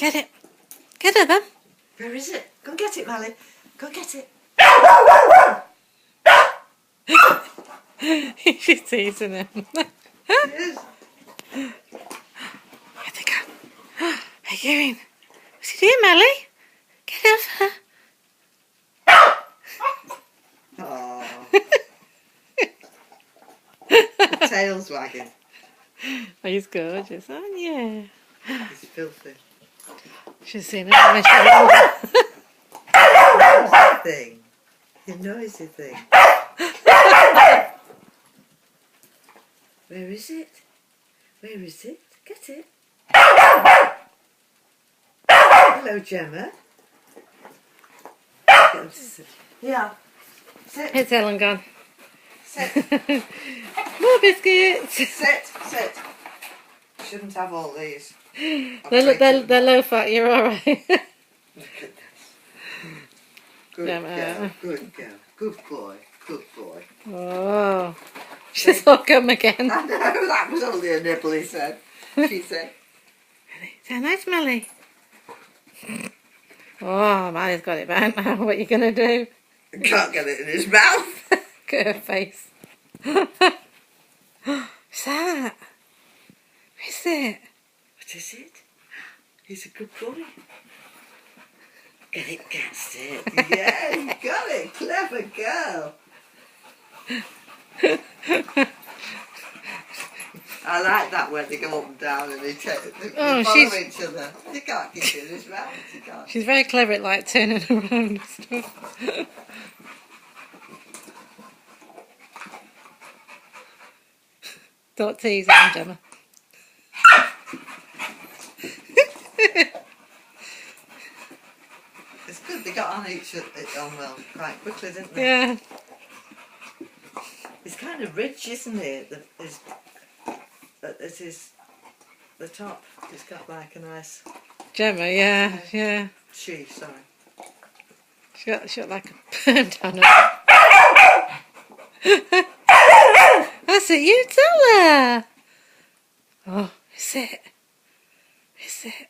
Get it. Get it then. Where is it? Go and get it, Mally. Go and get it. She's teasing him. Yes. Where'd they go? Hey, Ewan. What's he doing, Mally? Get off her. Oh. Tail's wagging. Oh, he's gorgeous, aren't you? He's filthy. She's seen it when she was Noisy thing. You noisy thing. Where is it? Where is it? Get it. Hello, Gemma. Get him to sit. Yeah. Sit. It's Ellen gone. Sit. More biscuits. Sit. Sit. Shouldn't have all these. They're low fat, you're alright. Look at this. Good Gemma. girl. Good girl. Good boy. Good boy. Oh, she's all come again. I know, that was only a nibble, he said. She said. Say nice, Melly. Oh, Mally's got it back now. What are you going to do? Can't get it in his mouth. Look at her face. What's that? What is it? What is it? He's a good boy. Get it, guessed it. Yeah, you got it. Clever girl. I like that when they go up and down and they follow each other. You can't get it in his mouth. You can't. She's very clever at like turning around and stuff. Don't tease him, Gemma. It's good they got on each other well quite quickly, didn't they? Yeah. It's kind of rich, isn't it? It is the top. It's got like a nice. Gemma, yeah, yeah. Sorry. She got like a perm down her. That's it, you tell her. Oh, is it? Is it?